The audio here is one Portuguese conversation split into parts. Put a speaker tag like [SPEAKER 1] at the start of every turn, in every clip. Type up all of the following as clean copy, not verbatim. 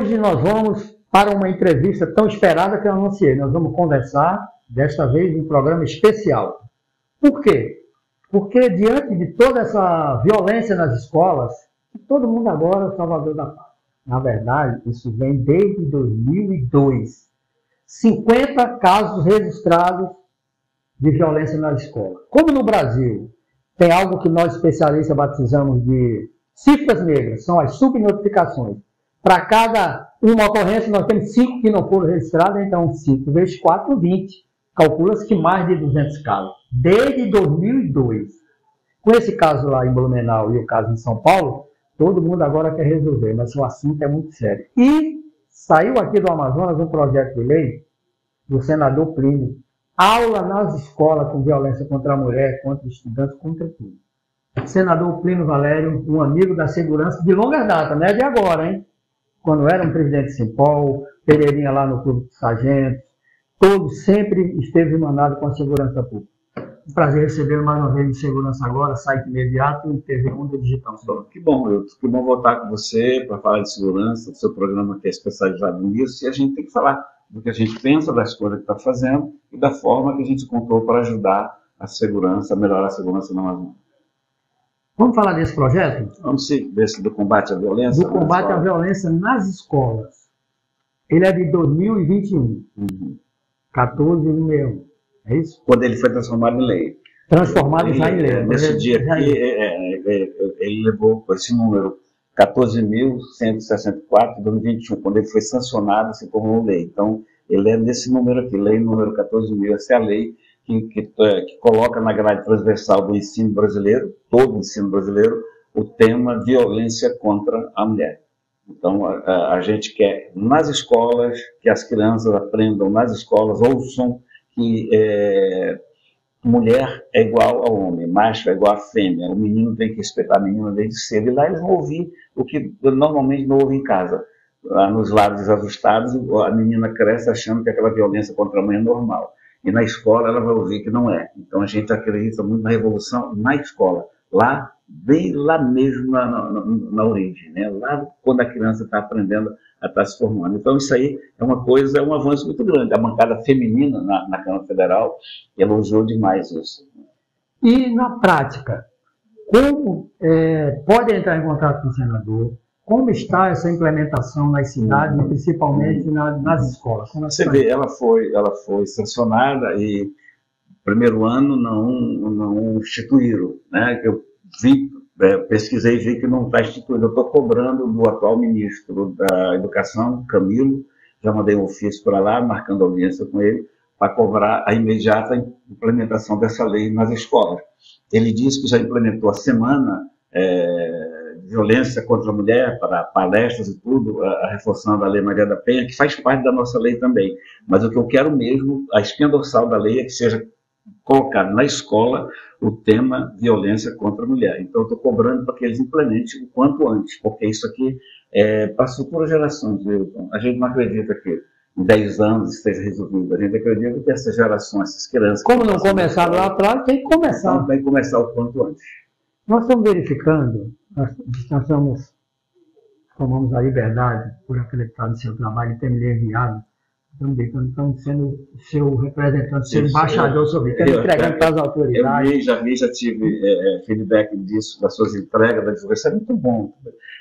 [SPEAKER 1] Hoje nós vamos para uma entrevista tão esperada que eu anunciei. Nós vamos conversar, desta vez, em um programa especial. Por quê? Porque diante de toda essa violência nas escolas, todo mundo agora é o salvador da paz. Na verdade, isso vem desde 2002. 50 casos registrados de violência nas escolas. Como no Brasil tem algo que nós especialistas batizamos de cifras negras, são as subnotificações. Para cada uma ocorrência, nós temos 5 que não foram registradas, então 5 vezes 4, 20. Calcula-se que mais de 200 casos. Desde 2002. Com esse caso lá em Blumenau e o caso em São Paulo, todo mundo agora quer resolver, mas o assunto é muito sério. E saiu aqui do Amazonas um projeto de lei do senador Plínio. Aula nas escolas com violência contra a mulher, contra estudantes, contra tudo. Senador Plínio Valério, um amigo da segurança de longa data, não é de agora, hein? Quando era um presidente de Simpol, Pereirinha lá no Clube de Sargentos, todos sempre esteve emanado com a segurança pública. Um prazer receber mais uma vez de segurança agora, site imediato e TV Mundo Digital.
[SPEAKER 2] Que bom, Wilton. Que bom voltar com você para falar de segurança, do seu programa que é especializado nisso, e a gente tem que falar do que a gente pensa, das coisas que está fazendo e da forma que a gente encontrou para ajudar a segurança, a melhorar a segurança na Amazônia.
[SPEAKER 1] Vamos falar desse projeto?
[SPEAKER 2] Vamos ser desse do combate à violência?
[SPEAKER 1] Do combate à violência nas escolas. Ele é de 2021. 14/61. É isso?
[SPEAKER 2] Quando ele foi transformado em lei.
[SPEAKER 1] Transformado já em lei.
[SPEAKER 2] Nesse dia aqui, ele levou esse número 14.164 de 2021. Quando ele foi sancionado, se tornou lei. Então, ele é nesse número aqui, lei número 14.000. Essa é a lei que coloca na grade transversal do ensino brasileiro, todo o ensino brasileiro, o tema violência contra a mulher. Então, a gente quer, nas escolas, que as crianças aprendam nas escolas, ouçam que mulher é igual ao homem, macho é igual à fêmea, o menino tem que respeitar a menina desde cedo, e lá eles vão ouvir o que normalmente não ouvem em casa. Lá nos lares desajustados, a menina cresce achando que aquela violência contra a mãe é normal. E na escola ela vai ouvir que não é. Então a gente acredita muito na revolução na escola, lá, bem lá mesmo na origem, né? Lá quando a criança está aprendendo a estar se formando. Então isso aí é uma coisa, é um avanço muito grande. A bancada feminina na Câmara Federal elogiou demais isso.
[SPEAKER 1] E na prática, como pode entrar em contato com o senador? Como está essa implementação nas cidades, e principalmente nas escolas?
[SPEAKER 2] Você vê, ela foi sancionada e no primeiro ano não instituíram, né? Eu pesquisei e vi que não está instituído. Eu estou cobrando do atual ministro da Educação, Camilo, já mandei um ofício para lá, marcando audiência com ele, para cobrar a imediata implementação dessa lei nas escolas. Ele disse que já implementou a semana violência contra a mulher, para palestras e tudo, reforçando a Lei Maria da Penha, que faz parte da nossa lei também. Mas o que eu quero mesmo, a espinha dorsal da lei é que seja colocado na escola o tema violência contra a mulher. Então, eu estou cobrando para que eles implementem o quanto antes, porque isso aqui é para as futuras gerações. A gente não acredita que em 10 anos esteja resolvido. A gente acredita que essas gerações, essas crianças...
[SPEAKER 1] Como não começaram lá atrás, tem que começar.
[SPEAKER 2] Então, tem que começar o quanto antes.
[SPEAKER 1] Nós estamos verificando, nós tomamos a liberdade, por acreditar no seu trabalho e ter me enviado, estamos sendo seu representante, seu embaixador sobre isso, estamos entregando para as autoridades.
[SPEAKER 2] Já tive feedback disso, das suas entregas, da divulgação, é muito bom.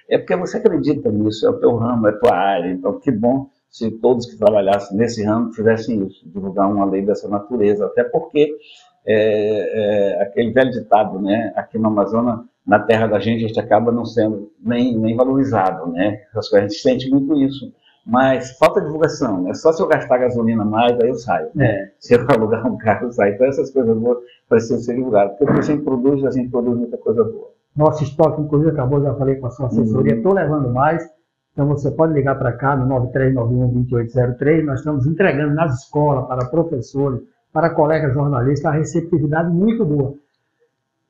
[SPEAKER 2] É porque você acredita nisso, é o teu ramo, é a tua área, então que bom se todos que trabalhassem nesse ramo fizessem isso, divulgar uma lei dessa natureza, até porque aquele velho ditado, né? Aqui no Amazonas, na terra da gente, a gente acaba não sendo nem valorizado, né? A gente sente muito isso, mas falta divulgação, né? Só se eu gastar gasolina mais, aí eu saio. Se eu alugar um carro, eu saio. Então essas coisas boas precisam ser divulgadas, porque a gente produz muita coisa boa.
[SPEAKER 1] Nosso estoque, inclusive, acabou, já falei com a sua assessoria, estou levando mais, então você pode ligar para cá no 9391-2803, nós estamos entregando nas escolas, para professores, para colegas jornalistas, a receptividade muito boa.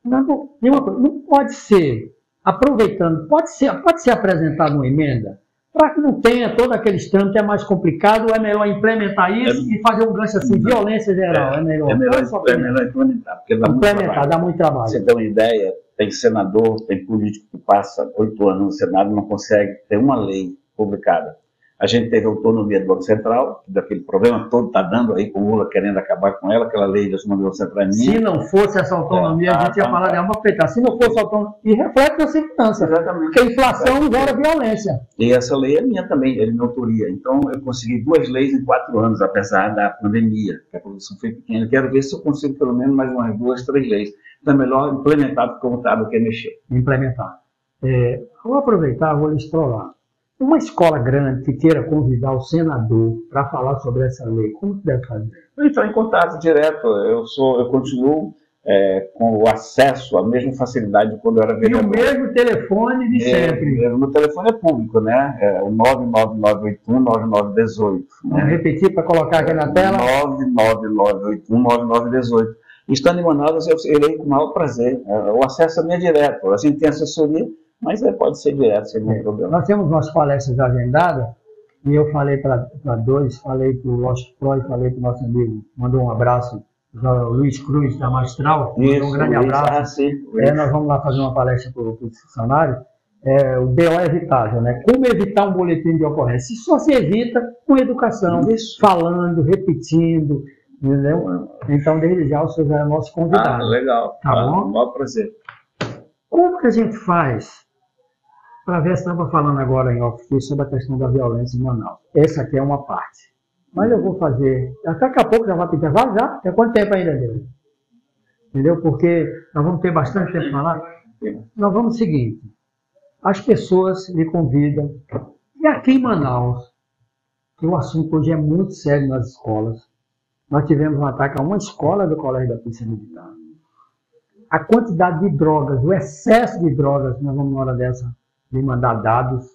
[SPEAKER 1] Não pode ser, aproveitando, pode ser apresentada uma emenda, para que não tenha todo aquele trâmite, é mais complicado, é melhor implementar isso e fazer um gancho assim, violência geral, é melhor
[SPEAKER 2] implementar, porque dá muito trabalho. Você tem uma ideia, tem senador, tem político que passa 8 anos no Senado e não consegue ter uma lei publicada. A gente teve a autonomia do Banco Central, daquele problema todo está dando aí com o Lula querendo acabar com ela, aquela lei da autonomia do Banco Central.
[SPEAKER 1] Se não fosse essa autonomia, a gente ia falar de alma afetar. Se não fosse autonomia, e reflete na segurança.
[SPEAKER 2] Exatamente.
[SPEAKER 1] Porque a inflação gera violência.
[SPEAKER 2] E essa lei é minha também, é de minha autoria. Então, eu consegui 2 leis em 4 anos, apesar da pandemia, que a produção foi pequena. Quero ver se eu consigo pelo menos mais umas 2, 3 leis. Então, é melhor implementar como está do que mexer.
[SPEAKER 1] Implementar. Vou aproveitar, vou lhe explorar. Uma escola grande que queira convidar o senador para falar sobre essa lei, como que deve fazer?
[SPEAKER 2] Entrar em contato direto. Eu continuo com o acesso, a mesma facilidade de quando eu era vereador.
[SPEAKER 1] E o mesmo telefone de sempre.
[SPEAKER 2] O meu telefone é público, né? É o 99981-9918.
[SPEAKER 1] Vamos repetir para colocar aqui na tela?
[SPEAKER 2] 99981-9918. Estando em Manaus, eu irei com o maior prazer. O acesso é direto. A gente tem assessoria, mas pode ser direto, sem nenhum problema.
[SPEAKER 1] Nós temos umas palestras agendadas, e eu falei para dois, falei para o Lost Pro e falei para o nosso amigo, mandou um abraço, o Luiz Cruz, da Magistral, mandou um grande abraço. Nós vamos lá fazer uma palestra para o funcionário. O BO é evitável, né? Como evitar um boletim de ocorrência? Isso só se evita com educação, falando, repetindo, entendeu? Então, desde já, o senhor já é nosso convidado.
[SPEAKER 2] Legal.
[SPEAKER 1] Tá bom?
[SPEAKER 2] Maior prazer.
[SPEAKER 1] Como que a gente faz para ver, se estava falando agora em off sobre a questão da violência em Manaus. Essa aqui é uma parte. Mas eu vou fazer. Daqui a pouco já vai ter intervalo, já? Tem quanto tempo ainda, Deus? Entendeu? Porque nós vamos ter bastante tempo para falar. Nós vamos o seguinte. As pessoas me convidam. E aqui em Manaus, que o assunto hoje é muito sério nas escolas, nós tivemos um ataque a uma escola do Colégio da Polícia Militar. A quantidade de drogas, o excesso de drogas, nós vamos, na hora dessa, de mandar dados.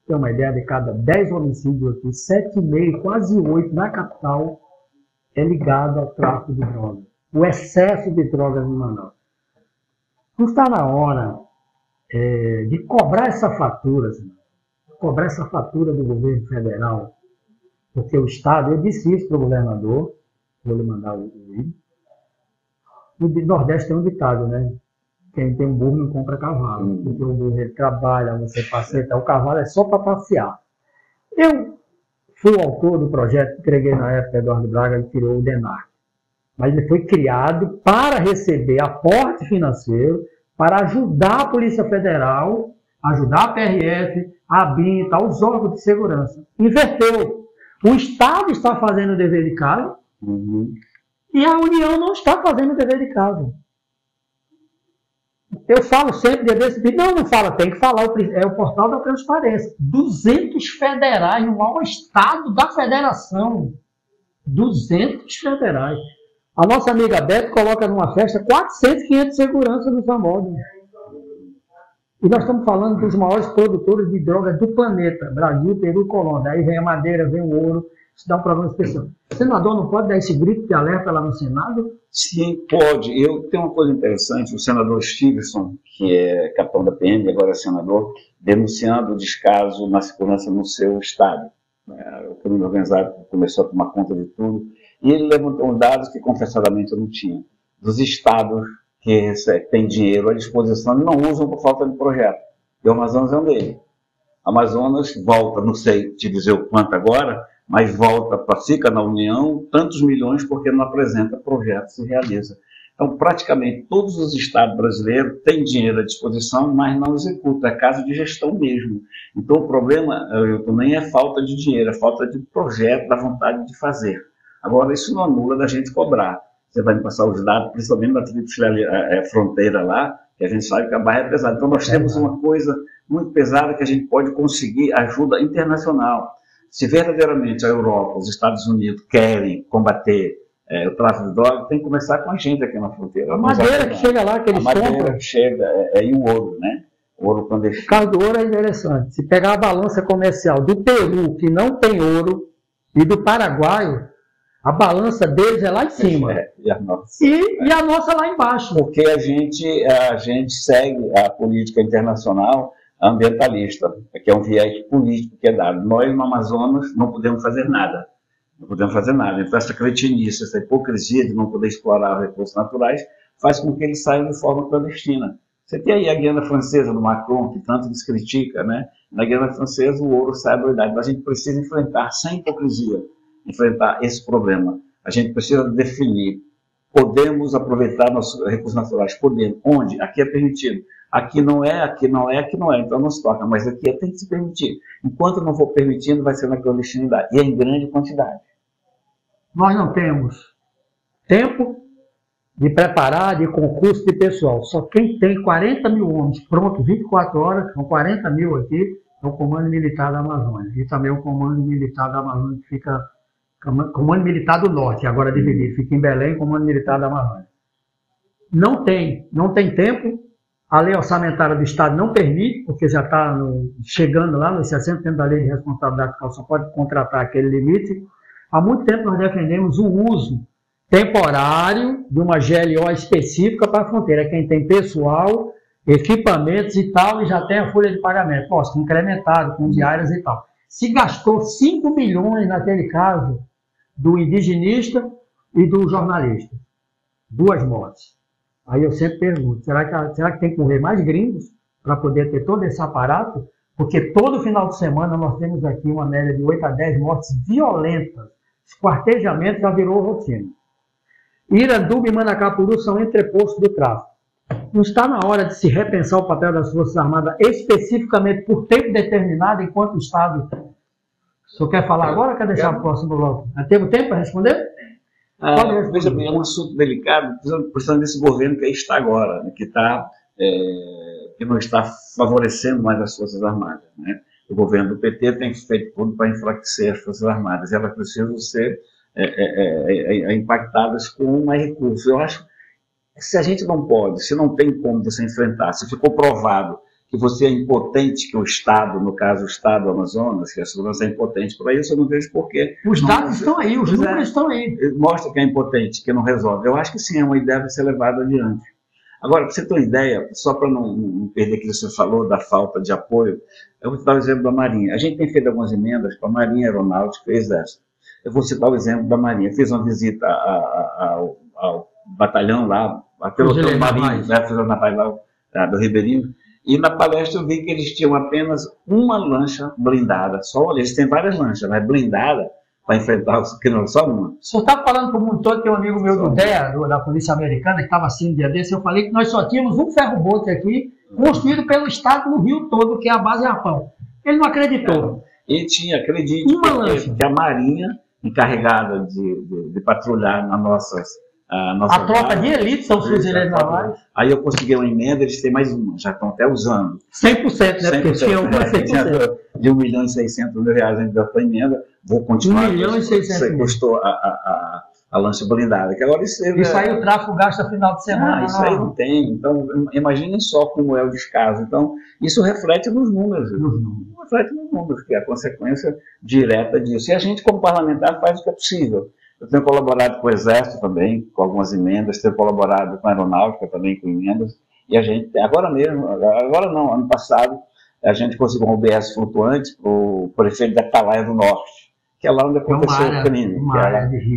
[SPEAKER 1] Tem uma ideia, de cada 10 homicídios aqui, 7,5, quase 8 na capital é ligado ao tráfico de drogas. O excesso de drogas em Manaus. Não está na hora de cobrar essa fatura, senhor. Cobrar essa fatura do governo federal, porque o Estado, eu disse isso para o governador, vou lhe mandar o vídeo. No Nordeste tem um ditado, né? Quem tem um burro não compra cavalo. Porque o burro ele trabalha, você passeia, o cavalo é só para passear. Eu fui o autor do projeto, entreguei na época Eduardo Braga e tirou o DENAR. Mas ele foi criado para receber aporte financeiro, para ajudar a Polícia Federal, ajudar a PRF, a ABINTA, os órgãos de segurança. Inverteu. O Estado está fazendo o dever de casa e a União não está fazendo o dever de casa. Eu falo sempre de desse tipo. Não fala, tem que falar, é o portal da transparência. 200 federais no maior estado da federação. 200 federais. A nossa amiga Beto coloca numa festa 400, 500 seguranças no famoso. E nós estamos falando dos maiores produtores de drogas do planeta. Brasil, Peru, Colômbia. Aí vem a madeira, vem o ouro. Isso dá um problema especial. O senador não pode dar esse grito de alerta lá no Senado?
[SPEAKER 2] Sim, pode. Eu tenho uma coisa interessante, o senador Stevenson, que é capitão da PM, agora é senador, denunciando o descaso na segurança no seu estado. O crime organizado começou a tomar conta de tudo, e ele levantou dados que, confessadamente, eu não tinha. Dos estados que têm dinheiro à disposição e não usam por falta de projeto. E o Amazonas é um deles. O Amazonas volta, não sei te dizer o quanto agora, mas volta, fica na União, tantos milhões porque não apresenta projetos e realiza. Então, praticamente todos os estados brasileiros têm dinheiro à disposição, mas não executam, é caso de gestão mesmo. Então, o problema nem é falta de dinheiro, é falta de projeto, da vontade de fazer. Agora, isso não anula da gente cobrar. Você vai me passar os dados, principalmente da tríplice fronteira lá, que a gente sabe que a barra é pesada. Então, nós temos uma coisa muito pesada que a gente pode conseguir ajuda internacional. Se verdadeiramente a Europa, os Estados Unidos querem combater o tráfico de drogas, tem que começar com a gente aqui na fronteira.
[SPEAKER 1] A madeira que chega lá, que eles compram. A madeira
[SPEAKER 2] que chega, e o ouro, né? O ouro clandestino.
[SPEAKER 1] O caso do ouro é interessante. Se pegar a balança comercial do Peru, que não tem ouro, e do Paraguai, a balança deles é lá em cima.
[SPEAKER 2] E a nossa.
[SPEAKER 1] E a nossa lá embaixo.
[SPEAKER 2] Porque a gente segue a política internacional ambientalista, que é um viés político que é dado. Nós, no Amazonas, não podemos fazer nada. Não podemos fazer nada. Então, essa cretinice, essa hipocrisia de não poder explorar os recursos naturais, faz com que eles saiam de forma clandestina. Você tem aí a Guiana Francesa do Macron, que tanto nos critica, né? Na Guiana Francesa o ouro sai da verdade, mas a gente precisa enfrentar, sem hipocrisia, enfrentar esse problema. A gente precisa definir, podemos aproveitar nossos recursos naturais, podemos, onde? Aqui é permitido. Aqui não é, aqui não é, aqui não é, então não se toca, mas aqui tem que se permitir. Enquanto não for permitindo, vai ser na clandestinidade, e é em grande quantidade.
[SPEAKER 1] Nós não temos tempo de preparar, de concurso de pessoal. Só quem tem 40 mil homens prontos 24 horas, são 40 mil aqui, é o Comando Militar da Amazônia. E também o Comando Militar da Amazônia, que fica... Comando Militar do Norte, agora dividido. Fica em Belém, Comando Militar da Amazônia. Não tem tempo. A lei orçamentária do Estado não permite, porque já está chegando lá nos 60% da lei de responsabilidade fiscal, só pode contratar aquele limite. Há muito tempo nós defendemos o uso temporário de uma GLO específica para a fronteira. Quem tem pessoal, equipamentos e tal, e já tem a folha de pagamento. Posso incrementado com diárias e tal. Se gastou 5 milhões naquele caso do indigenista e do jornalista. 2 mortes. Aí eu sempre pergunto, será que tem que morrer mais gringos para poder ter todo esse aparato? Porque todo final de semana nós temos aqui uma média de 8 a 10 mortes violentas. Esquartejamento já virou rotina. Iranduba e Manacapuru são entrepostos do tráfico. Não está na hora de se repensar o papel das Forças Armadas especificamente por tempo determinado enquanto o Estado... O senhor quer falar agora ou quer deixar para o próximo bloco? Temos tempo para responder?
[SPEAKER 2] Veja bem, é um assunto delicado, precisando desse governo que aí está agora, né, que não está favorecendo mais as Forças Armadas. Né? O governo do PT tem feito tudo para enfraquecer as Forças Armadas. Elas precisam ser impactadas com mais recursos. Eu acho que se a gente não pode, se não tem como você enfrentar, se ficou provado que você é impotente, que o Estado, no caso o Estado do Amazonas, que a segurança é impotente para isso, eu não vejo porquê.
[SPEAKER 1] Os dados estão aí, os números estão aí.
[SPEAKER 2] Mostra que é impotente, que não resolve. Eu acho que sim, é uma ideia para ser levada adiante. Agora, para você ter uma ideia, só para não perder aquilo que você falou da falta de apoio, eu vou citar o exemplo da Marinha. A gente tem feito algumas emendas para a Marinha, Aeronáutica e Exército. Eu vou citar o exemplo da Marinha. Fiz uma visita ao batalhão lá, a pelotão marinho, né, fiz uma batalhão lá do Ribeirinho, e na palestra eu vi que eles tinham apenas uma lancha blindada. Eles têm várias lanchas, mas blindada para enfrentar os criminosos, só uma.
[SPEAKER 1] O senhor está falando para o mundo todo, tem um amigo meu do DEA, da Polícia Americana, que estava assim um dia desse, eu falei que nós só tínhamos um ferro-bote aqui, construído pelo Estado no Rio todo, que é a base Japão. Ele não acreditou.
[SPEAKER 2] E tinha, acredite, que a Marinha, encarregada de patrulhar nas nossas...
[SPEAKER 1] A tropa de elite são os fuzileiros navais.
[SPEAKER 2] Aí eu consegui uma emenda, eles têm mais uma, já estão até usando.
[SPEAKER 1] 100%, né? Porque tinha uma 100%.
[SPEAKER 2] De R$1.600.000 a gente deu a emenda, vou continuar.
[SPEAKER 1] R$1.600.000.
[SPEAKER 2] Custou a lancha blindada. Que agora isso
[SPEAKER 1] aí o tráfico gasta final de semana.
[SPEAKER 2] Isso aí não tem. Então, imaginem só como é o descaso. Então, isso reflete nos números. Reflete nos números, que é a consequência direta disso. E a gente, como parlamentar, faz o que é possível. Eu tenho colaborado com o Exército também, com algumas emendas, tenho colaborado com a Aeronáutica também, com emendas, e a gente, agora não, ano passado, a gente conseguiu um OBS flutuante para o prefeito da Atalaia do Norte, que é lá onde aconteceu o crime.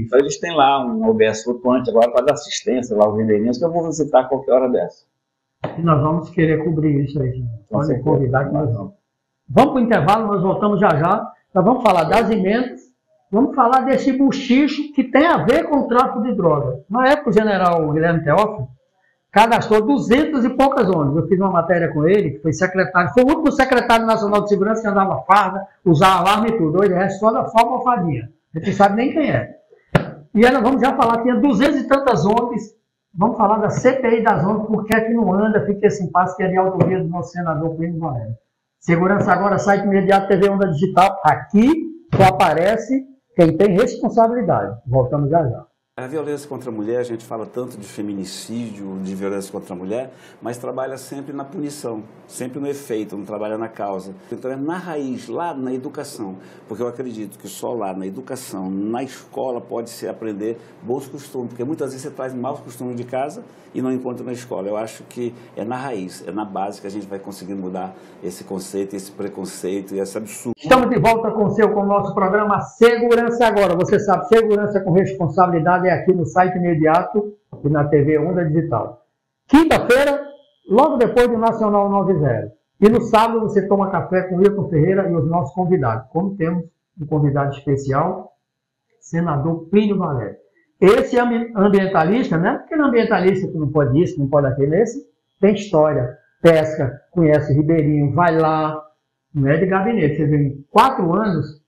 [SPEAKER 2] Então eles têm lá um OBS flutuante agora para dar assistência lá aos ribeirinhos, que eu vou visitar a qualquer hora dessa.
[SPEAKER 1] E nós vamos querer cobrir isso aí. Pode convidar que nós vamos. Vamos para o intervalo, nós voltamos já já. Nós vamos falar das emendas. Vamos falar desse buchicho que tem a ver com o tráfico de drogas. Na época, o general Guilherme Teófilo cadastrou 200 e poucas ONGs. Eu fiz uma matéria com ele, que foi secretário, foi o último secretário nacional de segurança que andava farda, usava alarme e tudo. Hoje é só da forma fadinha. A gente não sabe nem quem é. E aí nós vamos já falar, tinha 200 e tantas ONGs. Vamos falar da CPI das ONGs, porque aqui não anda, fica esse impasse que é de autoria do nosso senador Plínio Valério. Segurança agora, site imediato, TV Onda Digital. Aqui só aparece quem tem responsabilidade. Voltamos já já.
[SPEAKER 3] A violência contra a mulher, a gente fala tanto de feminicídio, de violência contra a mulher, mas trabalha sempre na punição, sempre no efeito, não trabalha na causa. Então é na raiz, lá na educação, porque eu acredito que só lá na educação, na escola, pode-se aprender bons costumes, porque muitas vezes você traz maus costumes de casa e não encontra na escola. Eu acho que é na raiz, é na base que a gente vai conseguir mudar esse conceito, esse preconceito e esse absurdo.
[SPEAKER 1] Estamos de volta com o nosso programa Segurança Agora. Você sabe, segurança com responsabilidade é aqui no site imediato e na TV Onda Digital. Quinta-feira, logo depois do Nacional 90. E no sábado você toma café com o Wilton Ferreira e os nossos convidados. Como temos um convidado especial, senador Plínio Valério. Esse ambientalista, né? Porque não é ambientalista que não pode isso, não pode aquilo. Esse tem história, pesca, conhece Ribeirinho, vai lá, não é de gabinete. Você vê, em 4 anos,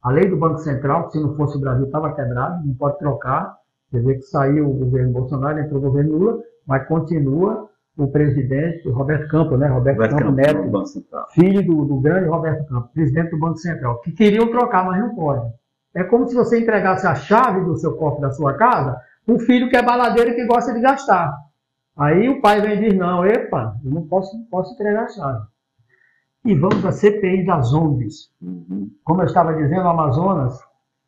[SPEAKER 1] a lei do Banco Central, que se não fosse o Brasil, estava quebrado, não pode trocar. Você vê que saiu o governo Bolsonaro, entrou o governo Lula, mas continua o presidente Roberto Campos, né? Roberto Campos Neto, filho do grande Roberto Campos, presidente do Banco Central, que queriam trocar, mas não pode. É como se você entregasse a chave do seu cofre da sua casa para um filho que é baladeiro e que gosta de gastar. Aí o pai vem e diz, não, epa, eu não posso entregar a chave. E vamos à CPI das ONGs. Como eu estava dizendo, no Amazonas,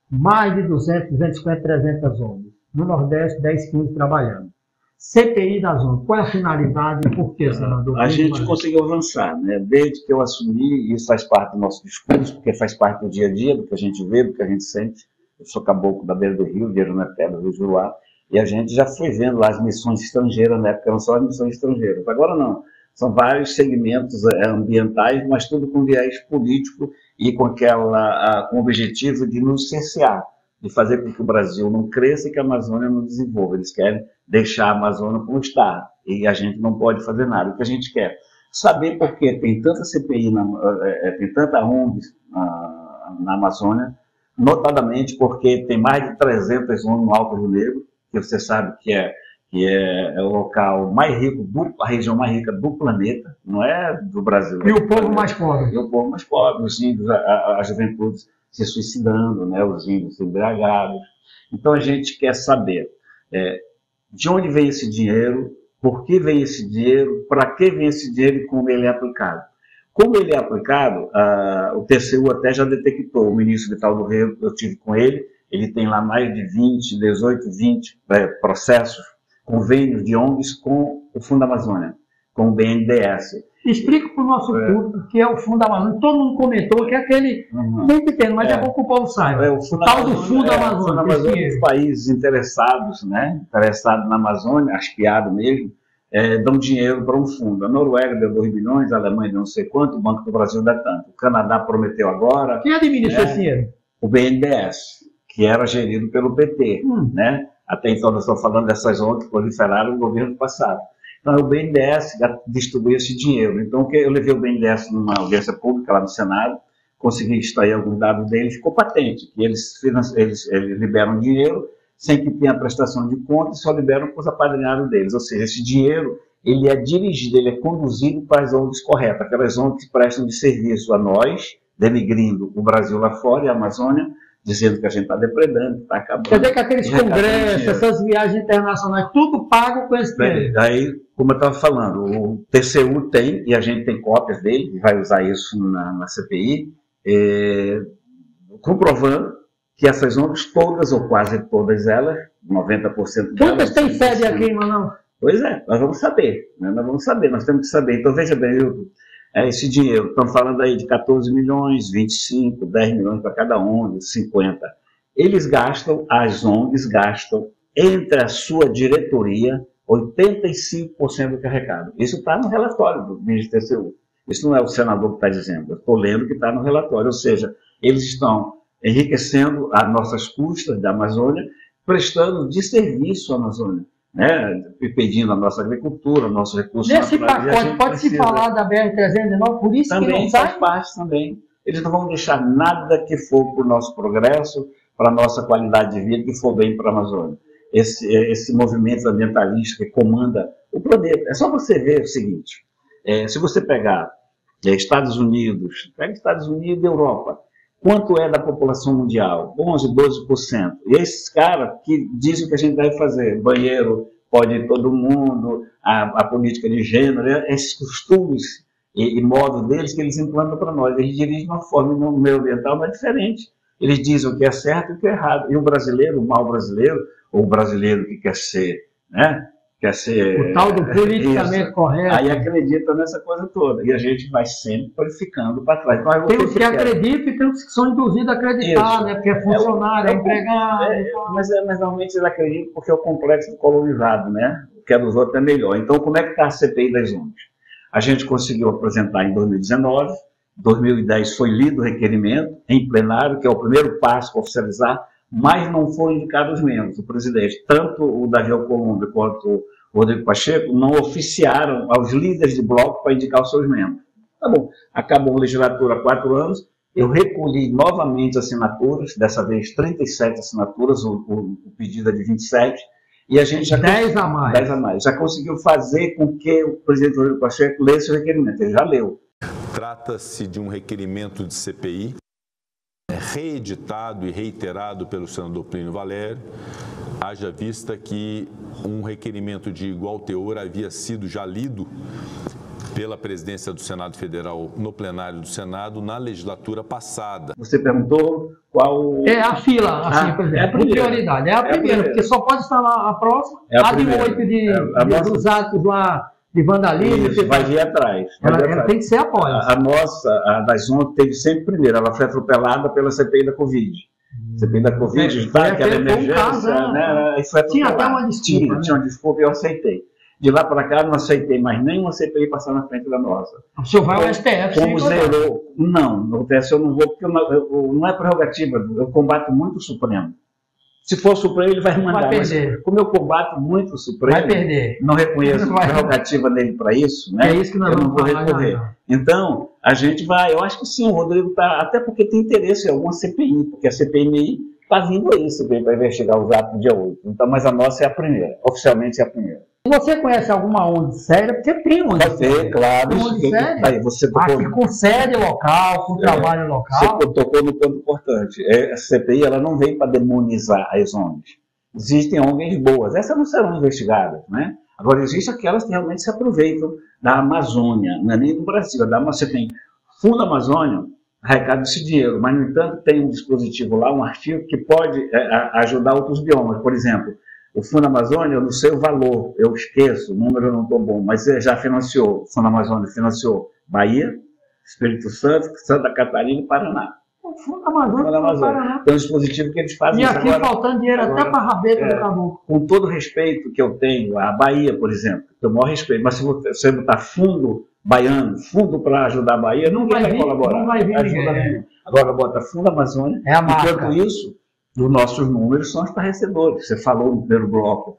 [SPEAKER 1] mais de 200, 250, 300 ONGs. No Nordeste, 10, 15 trabalhando. CPI das ONGs. Qual é a finalidade e por que, senador?
[SPEAKER 2] A gente conseguiu avançar, né? Desde que eu assumi, isso faz parte do nosso discurso, porque faz parte do dia a dia, do que a gente vê, do que a gente sente. Eu sou caboclo da beira do rio, de Aruneté, do Rio Juruá, e a gente já foi vendo lá as missões estrangeiras, na época eram só as missões estrangeiras. Agora não. São vários segmentos ambientais, mas tudo com viés político e com o objetivo de nos cercear, de fazer com que o Brasil não cresça e que a Amazônia não desenvolva. Eles querem deixar a Amazônia como está, e a gente não pode fazer nada. O que a gente quer? Saber por que tem tanta CPI, tem tanta ONG na Amazônia, notadamente porque tem mais de 300 ONG no Alto Rio Negro, que você sabe que é o local mais rico, a região mais rica do planeta, não é do Brasil.
[SPEAKER 1] E o povo mais pobre.
[SPEAKER 2] E o povo mais pobre, os índios, a juventude se suicidando, né, os índios embriagados. Então a gente quer saber de onde vem esse dinheiro, por que vem esse dinheiro, para que vem esse dinheiro e como ele é aplicado. Como ele é aplicado, o TCU até já detectou, o ministro Vital do Rego, eu tive com ele tem lá mais de 20 processos, convênios de ONGs com o Fundo Amazônia, com o BNDES.
[SPEAKER 1] Explica para o nosso público o que é o Fundo Amazônia. Todo mundo comentou que é aquele... Nem pequeno, mas daqui a pouco o povo saiba.
[SPEAKER 2] O tal do Fundo Amazônia. O Fundo Amazônia, os países interessados, né, interessados na Amazônia, aspiado mesmo, dão dinheiro para um fundo. A Noruega deu 2 bilhões, a Alemanha deu não sei quanto, o Banco do Brasil dá tanto. O Canadá prometeu agora...
[SPEAKER 1] Quem administra esse dinheiro?
[SPEAKER 2] O BNDES, que era gerido pelo PT, né? Até então nós estamos falando dessas ONGs que proliferaram no governo passado. Então o BNDES distribuiu esse dinheiro. Então eu levei o BNDES numa audiência pública lá no Senado, consegui extrair alguns dados deles, ficou patente, que eles liberam dinheiro sem que tenha prestação de contas e só liberam para os apadrinhados deles. Ou seja, esse dinheiro ele é dirigido, ele é conduzido para as ONGs corretas, aquelas ONGs que prestam de serviço a nós, denigrindo o Brasil lá fora e a Amazônia, dizendo que a gente está depredando, está acabando.
[SPEAKER 1] Quer dizer que aqueles congressos, essas viagens internacionais, tudo pago com esse dinheiro.
[SPEAKER 2] Aí, como eu estava falando, o TCU tem, e a gente tem cópias dele, e vai usar isso na CPI, comprovando que essas ONGs, todas ou quase todas elas, 90% delas...
[SPEAKER 1] Todas têm sede aqui em Manaus?
[SPEAKER 2] Pois é, nós vamos saber, né? Nós temos que saber. Então, veja bem, esse dinheiro, estamos falando aí de 14 milhões, 25, 10 milhões para cada ONG, 50. As ONGs gastam, entre a sua diretoria, 85% do que arrecada. Isso está no relatório do ministro TCU. Isso não é o senador que está dizendo, eu estou lendo que está no relatório. Ou seja, eles estão enriquecendo as nossas custas da Amazônia, prestando de serviço à Amazônia, né, pedindo a nossa agricultura, nosso recurso
[SPEAKER 1] natural. Nesse pacote, pode-se falar da BR-319, por isso
[SPEAKER 2] também
[SPEAKER 1] que não
[SPEAKER 2] faz parte também. Eles não vão deixar nada que for para o nosso progresso, para a nossa qualidade de vida, que for bem para a Amazônia. Esse movimento ambientalista que comanda o planeta. É só você ver o seguinte, se você pegar Estados Unidos, pega Estados Unidos e Europa, quanto é da população mundial? 11%, 12%. E esses caras que dizem que a gente deve fazer, banheiro pode ir todo mundo, a política de gênero, esses costumes e modos deles que eles implantam para nós. Eles dirigem de uma forma no meio ambiental, mas diferente. Eles dizem o que é certo e o que é errado. E o brasileiro, o mau brasileiro, ou o brasileiro que quer ser, né? Quer ser...
[SPEAKER 1] O tal do politicamente correto.
[SPEAKER 2] Aí acredita nessa coisa toda. E a gente vai sempre qualificando para trás. Então,
[SPEAKER 1] tem os que acreditam e tem os que são induzidos a acreditar, né? Porque é funcionário, é empregado.
[SPEAKER 2] Mas normalmente eles acreditam porque é o complexo do colonizado, né? que a dos outros é melhor. Então, como é que está a CPI das ONGs? A gente conseguiu apresentar em 2019, 2010 foi lido o requerimento em plenário, que é o primeiro passo para oficializar, mas não foram indicados os membros. O presidente, tanto o Davi Alcolumbre quanto o Rodrigo Pacheco, não oficiaram aos líderes de bloco para indicar os seus membros. Tá bom, acabou a legislatura há 4 anos, eu recolhi novamente assinaturas, dessa vez 37 assinaturas, o pedido é de 27, e a gente já
[SPEAKER 1] 10 a mais.
[SPEAKER 2] 10 a mais. Já conseguiu fazer com que o presidente Rodrigo Pacheco lesse o requerimento. Ele já leu.
[SPEAKER 4] Trata-se de um requerimento de CPI, reeditado e reiterado pelo senador Plínio Valério, haja vista que um requerimento de igual teor havia sido já lido pela presidência do Senado Federal no plenário do Senado na legislatura passada.
[SPEAKER 2] Você perguntou qual...
[SPEAKER 1] É a fila, assim, por exemplo, por prioridade. É a primeira, porque só pode estar lá a próxima, a de 8 dos atos lá de vandalismo.
[SPEAKER 2] Isso, vai vir atrás.
[SPEAKER 1] Ela tem que ser após.
[SPEAKER 2] A nossa, a das 11, teve sempre primeiro. Ela foi atropelada pela CPI da Covid. CPI da Covid, aquela emergência, né?
[SPEAKER 1] Tinha até uma desculpa.
[SPEAKER 2] Tinha uma desculpa e eu aceitei. De lá para cá, não aceitei mais nenhuma CPI passar na frente da nossa.
[SPEAKER 1] O senhor vai ao STF?
[SPEAKER 2] Como zerou? Não, no STF eu não vou, porque não é prerrogativa. Eu combato muito o Supremo. Se for o Supremo, ele vai mandar.
[SPEAKER 1] Vai perder.
[SPEAKER 2] Como eu combato muito o Supremo,
[SPEAKER 1] vai perder.
[SPEAKER 2] Não reconheço prerrogativa dele para isso, né?
[SPEAKER 1] É isso que nós
[SPEAKER 2] eu não vou recorrer. Então, a gente vai, eu acho que sim, o Rodrigo está, até porque tem interesse em alguma CPI, porque a CPMI está vindo aí, CPI, para investigar os atos do dia 8. Então, mas a nossa é a primeira, oficialmente é a primeira.
[SPEAKER 1] Você conhece alguma ONG séria? Porque tem ONG séria.
[SPEAKER 2] Claro.
[SPEAKER 1] Tem ONG séria?
[SPEAKER 2] Aí, você tocou,
[SPEAKER 1] com sede local, com trabalho local.
[SPEAKER 2] Você tocou no ponto importante. A CPI ela não vem para demonizar as ONGs. Existem ONGs boas. Essas não serão investigadas, né? Agora, existem aquelas que realmente se aproveitam da Amazônia, não é nem do Brasil. Você tem Fundo Amazônia, arrecada esse dinheiro, mas, no entanto, tem um dispositivo lá, um artigo que pode ajudar outros biomas. Por exemplo, o Fundo Amazônia, eu não sei o valor, eu esqueço, o número eu não estou bom, mas já financiou, o Fundo Amazônia financiou Bahia, Espírito Santo, Santa Catarina e Paraná.
[SPEAKER 1] O Fundo Amazônia. Paraná.
[SPEAKER 2] Tem um dispositivo que eles fazem.
[SPEAKER 1] E aqui agora, faltando dinheiro até para a rabeta do caboclo.
[SPEAKER 2] Com todo o respeito que eu tenho, a Bahia, por exemplo, eu maior respeito, mas se você botar fundo baiano, fundo para ajudar a Bahia, ninguém vai colaborar.
[SPEAKER 1] Não vai vir ninguém.
[SPEAKER 2] Agora bota Fundo Amazônia, enquanto isso, os nossos números são estarrecedores. Você falou no primeiro bloco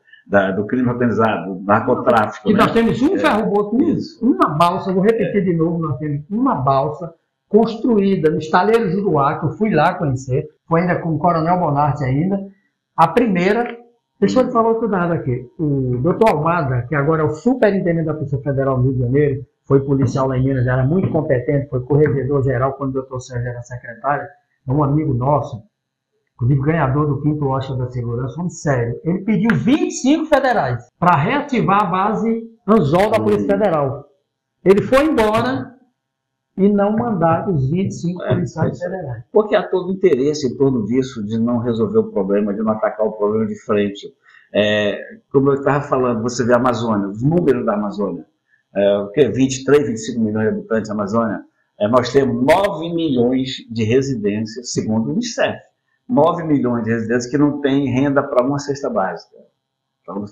[SPEAKER 2] do crime organizado, do narcotráfico.
[SPEAKER 1] E nós temos um ferroboto, uma balsa, vou repetir de novo, nós temos uma balsa construída no estaleiro Juruá, que eu fui lá conhecer, foi ainda com o Coronel Bonatti ainda, a primeira, deixa eu te falar outro dado aqui, o doutor Almada, que agora é o superintendente da Polícia Federal do Rio de Janeiro, foi policial lá em Minas, era muito competente, foi corregedor-geral quando o doutor Sérgio era secretário, é um amigo nosso, inclusive ganhador do 5º Oscar da Segurança, vamos sério, ele pediu 25 federais para reativar a base Anzol da Polícia Federal. Ele foi embora e não mandar os 25 policiais federais.
[SPEAKER 2] Porque há todo interesse em torno disso, de não resolver o problema, de não atacar o problema de frente. Como eu estava falando, você vê a Amazônia, os números da Amazônia, 23, 25 milhões de habitantes da Amazônia, nós temos 9 milhões de residências, segundo o Unicef. 9 milhões de residentes que não têm renda para uma cesta básica. Então,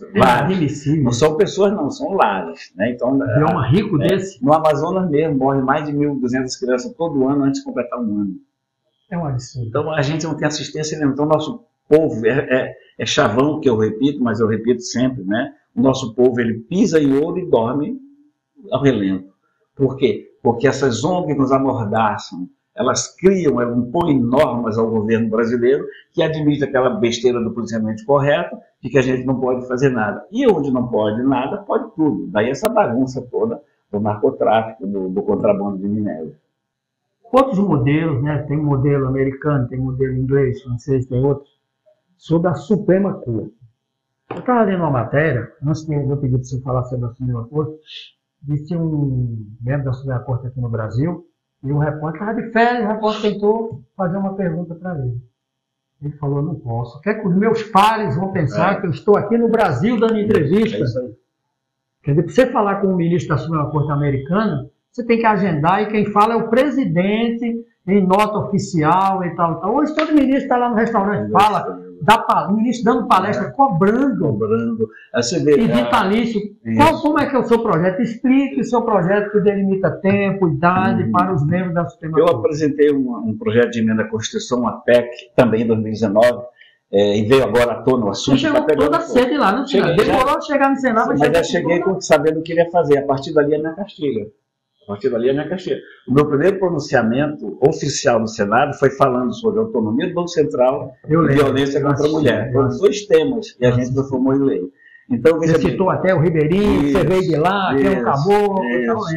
[SPEAKER 2] não são pessoas, não, são lares. Né? Então,
[SPEAKER 1] é um rico desse?
[SPEAKER 2] No Amazonas mesmo, morre mais de 1.200 crianças todo ano antes de completar um ano.
[SPEAKER 1] É um absurdo.
[SPEAKER 2] Então, a gente não tem assistência nenhuma. Então, o nosso povo é chavão, que eu repito, mas eu repito sempre, né? O nosso povo, ele pisa em ouro e dorme ao relento. Por quê? Porque essas ONGs nos amordaçam. Elas criam, elas impõem normas ao governo brasileiro que admite aquela besteira do policiamento correto de que a gente não pode fazer nada. E onde não pode nada, pode tudo. Daí essa bagunça toda do narcotráfico, do contrabando de minério.
[SPEAKER 1] Outros modelos, né? Tem modelo americano, tem modelo inglês, francês, tem outros, sobre a Suprema Corte. Eu estava lendo uma matéria, antes de eu pedir para você falar sobre a Suprema Corte, disse um membro da Suprema Corte aqui no Brasil, e o repórter estava de férias, o repórter tentou fazer uma pergunta para ele. Ele falou, não posso. Quer que os meus pares vão pensar que eu estou aqui no Brasil dando entrevista? Quer dizer, para você falar com o ministro da Suprema Corte americana, você tem que agendar e quem fala é o presidente em nota oficial e tal. Hoje todo ministro está lá no restaurante, fala O ministro dando palestra, cobrando.
[SPEAKER 2] Aí você vê,
[SPEAKER 1] e vitalício. Como é que é o seu projeto? Explique o seu projeto que delimita tempo, idade para os membros da Suprema Corte.
[SPEAKER 2] Eu apresentei um projeto de emenda à Constituição, uma PEC, também em 2019, e veio agora à tona o assunto.
[SPEAKER 1] Você chegou toda sede lá, não tinha? Demorou de chegar no Senado.
[SPEAKER 2] Mas já cheguei sabendo o que ele ia fazer. A partir dali é minha cartilha. O meu primeiro pronunciamento oficial no Senado foi falando sobre a autonomia do Banco Central e violência contra a mulher. Foram 2 temas e a gente transformou em lei. Então,
[SPEAKER 1] você citou até o Ribeirinho, você veio de lá, que acabou.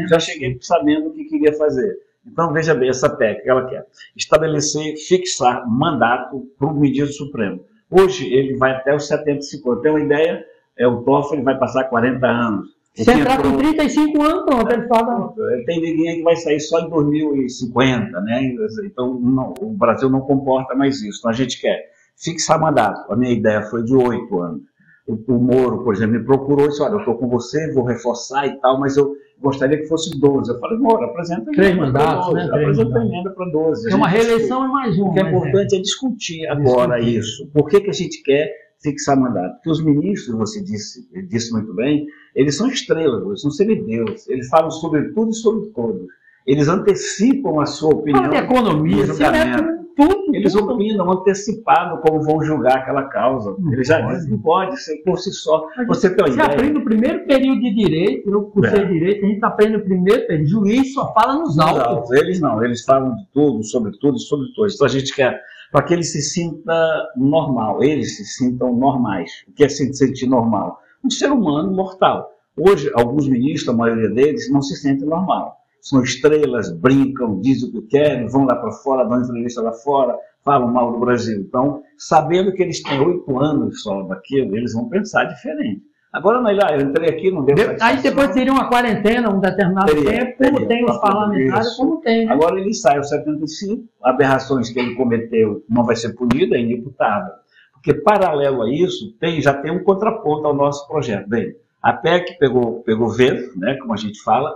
[SPEAKER 2] Já cheguei sabendo o que queria fazer. Então, veja bem, essa PEC que ela quer estabelecer, fixar mandato para o ministro Supremo. Hoje, ele vai até os 75 anos. Tem uma ideia, o Toffoli vai passar 40 anos.
[SPEAKER 1] Se entrar com 35 anos, pronto, ele fala.
[SPEAKER 2] Tem ninguém que vai sair só em 2050, né? Então, não, o Brasil não comporta mais isso. Então, a gente quer fixar mandato. A minha ideia foi de 8 anos. O Moro, por exemplo, me procurou e disse, olha, eu estou com você, vou reforçar e tal, mas eu gostaria que fosse 12. Eu falei, Moro, apresenta
[SPEAKER 1] 3 mandatos, né?
[SPEAKER 2] Apresenta a emenda para 12.
[SPEAKER 1] É uma reeleição e mais uma.
[SPEAKER 2] O que é importante é discutir agora isso. Por que a gente quer fixar mandato? Porque os ministros, você disse muito bem, eles são estrelas, eles são semideuses. Eles falam sobre tudo e sobre todos. Eles antecipam a sua opinião.
[SPEAKER 1] Fala de economia, tudo.
[SPEAKER 2] Eles opinam antecipado como vão julgar aquela causa. Eles já dizem que não pode ser por si só. Você tem uma ideia?
[SPEAKER 1] aprende no primeiro período de direito, eu cursei direito, a gente aprende no primeiro período. Juiz só fala nos autos.
[SPEAKER 2] Eles não, eles falam de tudo, sobre tudo e sobre todos. Então a gente quer para que ele se sinta normal, eles se sintam normais. O que é se sentir normal? Um ser humano mortal. Hoje, alguns ministros, a maioria deles, não se sentem normal. São estrelas, brincam, dizem o que querem, vão lá para fora, dão entrevista lá fora, falam mal do Brasil. Então, sabendo que eles têm 8 anos só daquilo, eles vão pensar diferente. Agora, não, eu entrei aqui, não deu satisfação.
[SPEAKER 1] Aí depois teria uma quarentena, um determinado tempo, como tem os parlamentares, como tem. Né?
[SPEAKER 2] Agora ele sai aos 75, aberrações que ele cometeu não vai ser punida, é inimputável. Porque, paralelo a isso, já tem um contraponto ao nosso projeto. Bem, a PEC pegou vento, né, como a gente fala,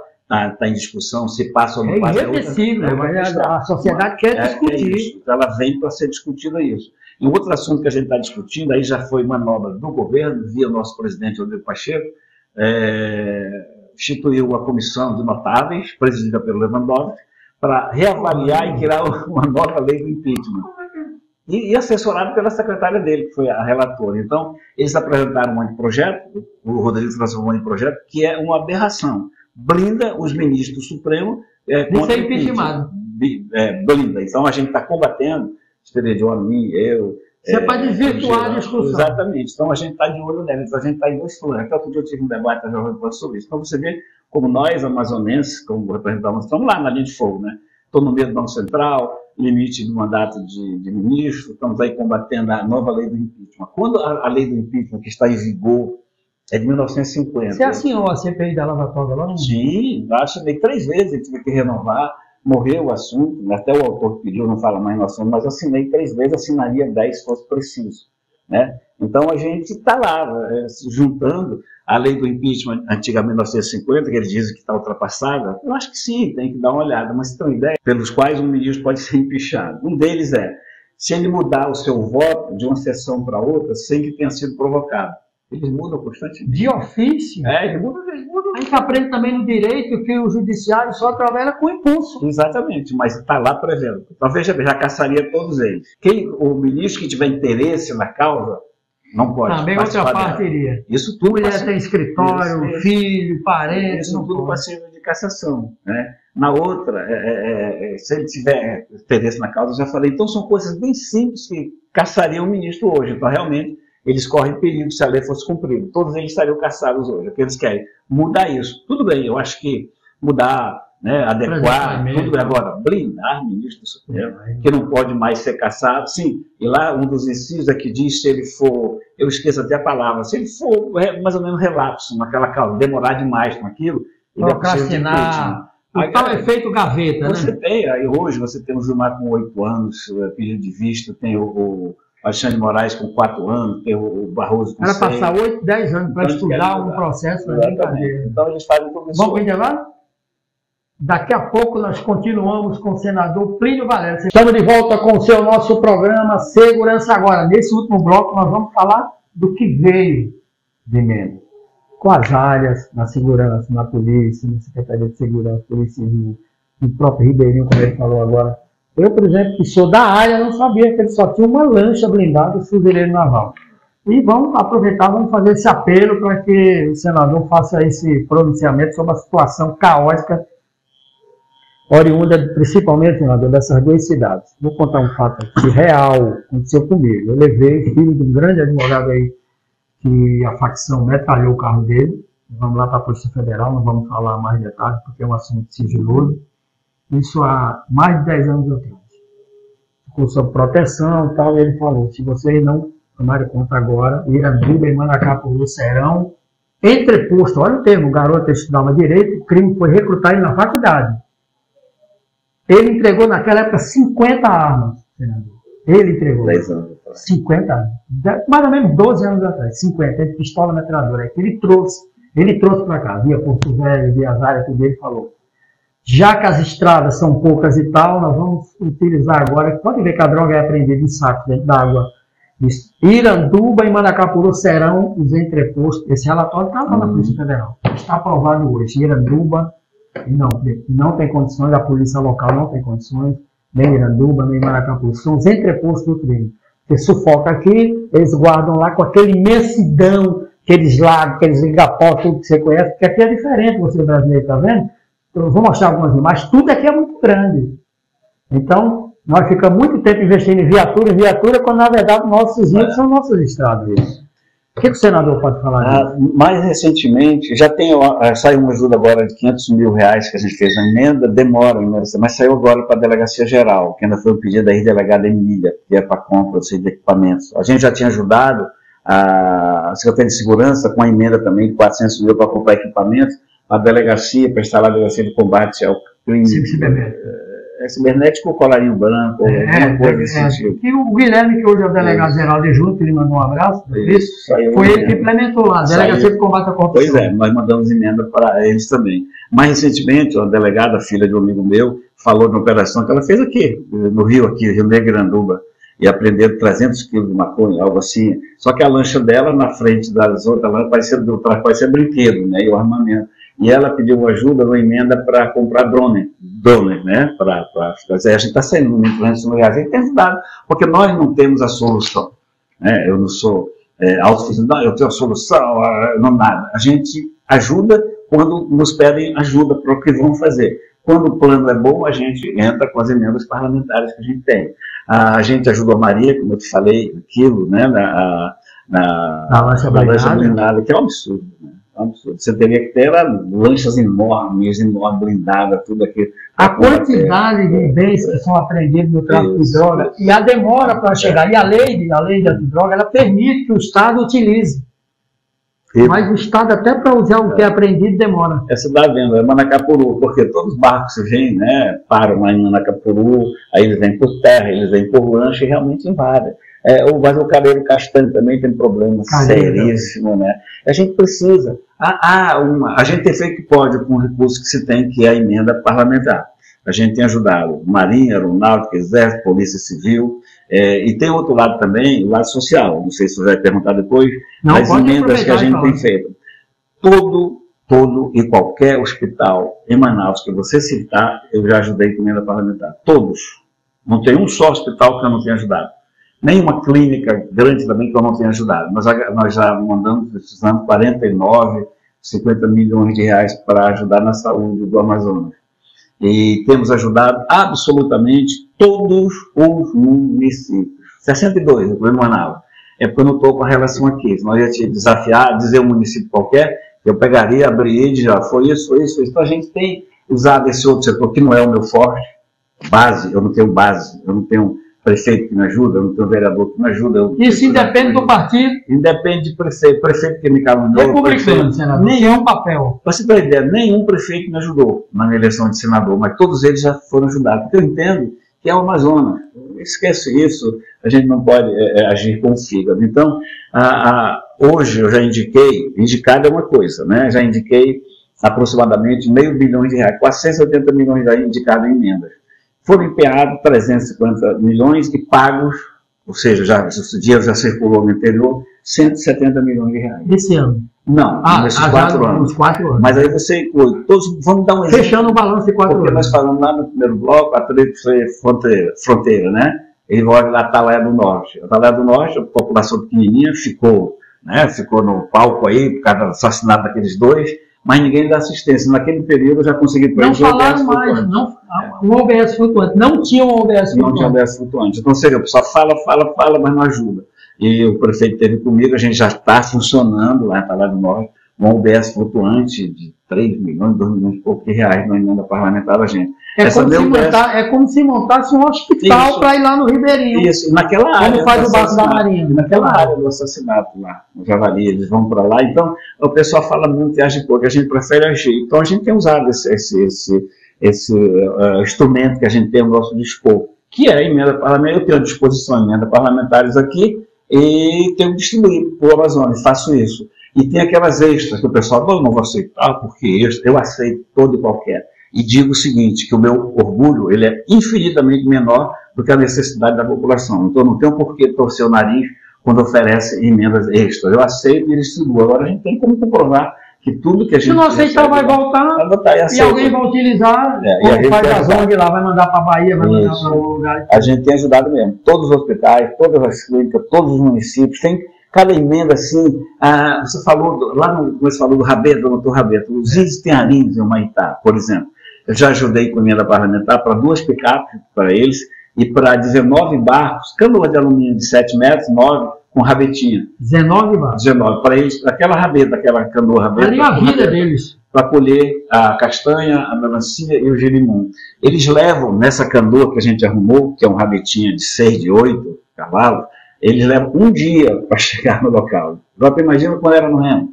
[SPEAKER 2] está em discussão, se passa ou não passa.
[SPEAKER 1] É irreversível, mas a sociedade quer discutir.
[SPEAKER 2] Ela vem para ser discutida isso. E outro assunto que a gente está discutindo, aí já foi manobra do governo, via nosso presidente Rodrigo Pacheco, instituiu a comissão de notáveis, presidida pelo Lewandowski, para reavaliar e criar uma nova lei do impeachment. E assessorado pela secretária dele, que foi a relatora. Então, eles apresentaram um anteprojeto, o Rodrigo transformou em projeto, que é uma aberração. Blinda os ministros do Supremo
[SPEAKER 1] contra o impeachment.
[SPEAKER 2] Blinda. Então, a gente está combatendo, Esperidion, a mim, eu...
[SPEAKER 1] Você pode desvirtuar a discussão.
[SPEAKER 2] Exatamente. Então, a gente está de olho nela. Então, a gente está em 2 planos. Até outro dia eu tive um debate sobre isso. Então, você vê como nós, amazonenses, como representantes, estamos lá na linha de fogo, né? Autonomia do Banco Central, limite do mandato de ministro, estamos aí combatendo a nova lei do impeachment. Quando a lei do impeachment, que está em vigor, é de 1950.
[SPEAKER 1] Você assinou a CPI da Lava Toga lá?
[SPEAKER 2] Sim, já assinei 3 vezes, tive que renovar, morreu o assunto, até o autor que pediu não fala mais no assunto, mas assinei 3 vezes, assinaria 10 se fosse preciso. Né? Então a gente está lá, se juntando a lei do impeachment antiga 1950, que eles dizem que está ultrapassada. Eu acho que sim, tem que dar uma olhada, mas tem uma ideia pelos quais um ministro pode ser impeachado. Um deles é, se ele mudar o seu voto de uma sessão para outra sem que tenha sido provocado. Eles mudam constantemente.
[SPEAKER 1] De ofício?
[SPEAKER 2] Eles mudam.
[SPEAKER 1] A gente aprende também no direito que o judiciário só trabalha com impulso.
[SPEAKER 2] Exatamente, mas está lá prevendo. Então, veja bem, já caçaria todos eles. O ministro que tiver interesse na causa, não pode.
[SPEAKER 1] Também outra parte iria.
[SPEAKER 2] Isso tudo.
[SPEAKER 1] Mulher tem escritório, filho, parente.
[SPEAKER 2] Isso tudo passível de cassação. Né? Na outra, se ele tiver interesse na causa, eu já falei. Então, são coisas bem simples que caçariam o ministro hoje. Então, realmente, eles correm perigo se a lei fosse cumprida. Todos eles estariam caçados hoje. O que eles querem? Mudar isso. Tudo bem, eu acho que mudar, né, adequar, tudo bem. Agora, blindar ministro do Supremo, que não pode mais ser caçado. Sim, e lá um dos incisos é que diz se ele for, eu esqueço até a palavra, se ele for mais ou menos relapso naquela causa, demorar demais com aquilo,
[SPEAKER 1] procrastinar. O tal efeito gaveta,
[SPEAKER 2] você
[SPEAKER 1] né?
[SPEAKER 2] Tem, aí hoje você tem o Gilmar com 8 anos, pedido de vista, tem o Alexandre de Moraes com 4 anos, tem o Barroso com 6.
[SPEAKER 1] Para passar 8, 10 anos para estudar um processo.
[SPEAKER 2] Então eles fazem tudo isso.
[SPEAKER 1] Vamos para o intervalo? Daqui a pouco nós continuamos com o senador Plínio Valério. Estamos de volta com o nosso programa Segurança Agora. Nesse último bloco nós vamos falar do que veio de emenda. Com as áreas na segurança, na polícia, na Secretaria de Segurança, Polícia Civil, no próprio Ribeirinho, como ele falou agora. Eu, por exemplo, que sou da área, não sabia que ele só tinha uma lancha blindada do fuzileiro naval. E vamos aproveitar, vamos fazer esse apelo para que o senador faça esse pronunciamento sobre a situação caótica oriunda, principalmente, senador, dessas duas cidades. Vou contar um fato aqui real, aconteceu comigo. Eu levei filho de um grande advogado aí, que a facção metralhou o carro dele. Vamos lá para a Polícia Federal, não vamos falar mais detalhes, porque é um assunto sigiloso. Isso há mais de 10 anos atrás. Ficou sob proteção e tal, e ele falou, se vocês não tomarem conta agora, Iranduba e Manacapuru serão entreposto. Olha o termo, o garoto estudava direito, o crime foi recrutar ele na faculdade. Ele entregou naquela época 50 armas, senador. Ele entregou
[SPEAKER 2] 10 anos.
[SPEAKER 1] 50 armas. Mais ou menos 12 anos atrás, 50, ele pistola metralhadora. Ele trouxe para cá, via Porto Velho, via as áreas, tudo ele falou. Já que as estradas são poucas e tal, nós vamos utilizar agora, pode ver que a droga é apreendida em saco dentro d'água. Iranduba e Manacapuru serão os entrepostos. Esse relatório está lá na Polícia Federal. Está aprovado hoje. Iranduba, não tem condições, a polícia local não tem condições, nem Iranduba, nem Manacapuru. São os entrepostos do crime. Você sufoca aqui, eles guardam lá com aquela imensidão, aqueles lagos, aqueles igapó, tudo que você conhece, porque aqui é diferente, você brasileiro, está vendo? Eu vou mostrar algumas imagens, tudo aqui é muito grande. Então, nós ficamos muito tempo investindo em viatura, quando na verdade nossos rios são nossas estradas. O que o senador pode falar disso?
[SPEAKER 2] Mais recentemente, saiu uma ajuda agora de R$500 mil que a gente fez na emenda, demora, mas saiu agora para a Delegacia Geral, que ainda foi um pedido da ex-delegada Emília, que é para compra de equipamentos. A gente já tinha ajudado a Secretaria de Segurança com a emenda também de R$400 mil para comprar equipamentos, a delegacia, para instalar a delegacia de combate ao crime cibernético ou colarinho branco, alguma coisa desse sentido.
[SPEAKER 1] E o Guilherme, que hoje é o delegado-geral de junto, que ele mandou um abraço, foi ele que implementou lá, a delegacia de combate à corrupção.
[SPEAKER 2] Pois é, nós mandamos emenda para eles também. Mais recentemente, uma delegada, filha de um amigo meu, falou de uma operação que ela fez aqui, no Rio Negro e Iranduba, e apreenderam 300 quilos de maconha, algo assim. Só que a lancha dela, na frente das outras lanchas, parecia brinquedo, né, e o armamento. E ela pediu ajuda uma emenda para comprar drone, né? A gente está saindo no influência no lugar, a gente tem ajudado, porque nós não temos a solução. Né? Eu não sou autossuficiente, não, eu tenho a solução, não nada. A gente ajuda quando nos pedem ajuda para o que vão fazer. Quando o plano é bom, a gente entra com as emendas parlamentares que a gente tem. A gente ajudou a Maria, como eu te falei, aquilo, né? Na lancha blindada, que é um absurdo, né? Você teria que ter lanchas enormes, blindadas, tudo aquilo.
[SPEAKER 1] A quantidade de bens que são apreendidos no tráfico de droga e a demora para chegar. E a lei de antidroga, ela permite que o Estado utilize. Mas o Estado, até para usar o que é apreendido, demora.
[SPEAKER 2] Você está vendo, é Manacapuru, porque todos os barcos que vêm, né, param lá em Manacapuru, aí eles vêm por terra, eles vêm por lancha e realmente invadem. Mas o Cabelo Castanho também tem problema seríssimo, né? A gente precisa. A gente tem feito o que pode com o recurso que se tem, que é a emenda parlamentar. A gente tem ajudado Marinha, Aeronáutica, Exército, Polícia Civil, e tem outro lado também, o lado social. Não sei se você vai perguntar depois, as emendas que a gente tem feito. Todo e qualquer hospital em Manaus que você citar, eu já ajudei com emenda parlamentar. Todos. Não tem um só hospital que eu não tenha ajudado. Nenhuma clínica grande também que eu não tenha ajudado. Nós já precisamos 49, 50 milhões de reais para ajudar na saúde do Amazonas. E temos ajudado absolutamente todos os municípios. 62, eu em Manaus. É porque eu não estou com a relação aqui. Se nós ia te desafiar, dizer um município qualquer, eu pegaria, abriria e dizer, foi isso. Então a gente tem usado esse outro setor que não é o meu forte. Eu não tenho prefeito que me ajuda, eu não tenho vereador que me ajuda.
[SPEAKER 1] Isso independe do partido?
[SPEAKER 2] Independe de prefeito que me caluniou.
[SPEAKER 1] Republicano, senador. Nenhum papel.
[SPEAKER 2] Para você ter ideia, nenhum prefeito me ajudou na minha eleição de senador, mas todos eles já foram ajudados. Porque eu entendo que é o Amazonas. Esquece isso, a gente não pode agir com o fígado. Então, hoje eu já indicado é uma coisa, né? Já indiquei aproximadamente R$500 bilhões, quase 180 milhões aí indicados em emendas. Foram empenhados 350 milhões e pagos, ou seja, o dinheiro já circulou no interior, R$170 milhões.
[SPEAKER 1] Esse ano?
[SPEAKER 2] Não, nesses 4 anos.
[SPEAKER 1] 4 anos.
[SPEAKER 2] Mas aí você inclui todos, vamos dar um exemplo.
[SPEAKER 1] Fechando o balanço de 4 anos.
[SPEAKER 2] Porque nós falamos lá no primeiro bloco, a tríplice fronteira, né? Ele olha lá a Atalaia do Norte. A Atalaia do Norte, a população pequenininha ficou no palco aí, por causa do assassinato daqueles 2, mas ninguém dá assistência. Naquele período eu já consegui para eles
[SPEAKER 1] o OBS mais, um OBS flutuante. Não tinha um OBS flutuante.
[SPEAKER 2] Não tinha OBS flutuante. Então, seria, o pessoal fala, mas não ajuda. E o prefeito esteve comigo, a gente já está funcionando lá em Atalaia do Norte, um OBS flutuante de 3 milhões, 2 milhões e poucos reais na emenda parlamentar da gente.
[SPEAKER 1] É como se montasse um hospital para ir lá no Ribeirinho.
[SPEAKER 2] Isso, naquela área.
[SPEAKER 1] Como faz o Baço da Marinha.
[SPEAKER 2] Naquela área do assassinato lá, no Javali, eles vão para lá. Então, o pessoal fala muito e age pouco, a gente prefere agir. Então, a gente tem usado esse instrumento que a gente tem ao nosso dispor, que é a emenda parlamentar. Eu tenho à disposição emendas parlamentares aqui e tenho distribuído por Amazônia, faço isso. E tem aquelas extras que o pessoal não vou aceitar, porque eu aceito todo e qualquer. E digo o seguinte, que o meu orgulho ele é infinitamente menor do que a necessidade da população. Então não tem por que torcer o nariz quando oferece emendas extras. Eu aceito e distribuo. Agora a gente tem como comprovar que tudo que a gente...
[SPEAKER 1] Se não aceitar, vai voltar e alguém vai utilizar, como faz a zona lá, vai mandar para a Bahia, vai mandar para outro lugar.
[SPEAKER 2] A gente tem ajudado mesmo. Todos os hospitais, todas as clínicas, todos os municípios, tem cada emenda assim. Você falou, você falou do Rabeto, do doutor Rabeto, os índios tearinhos em Humaitá, por exemplo. Eu já ajudei com emenda parlamentar para 2 picapes para eles e para 19 barcos, canoa de alumínio de 7 metros, 9, com rabetinha. 19 barcos? 19, para eles, aquela rabeta, aquela canoa rabeta.
[SPEAKER 1] Ali a vida deles.
[SPEAKER 2] Para colher a castanha, a melancia e o girimum. Eles levam nessa canoa que a gente arrumou, que é um rabetinha de 6, de 8 cavalos, eles levam um dia para chegar no local. Agora, imagina quando era no remo.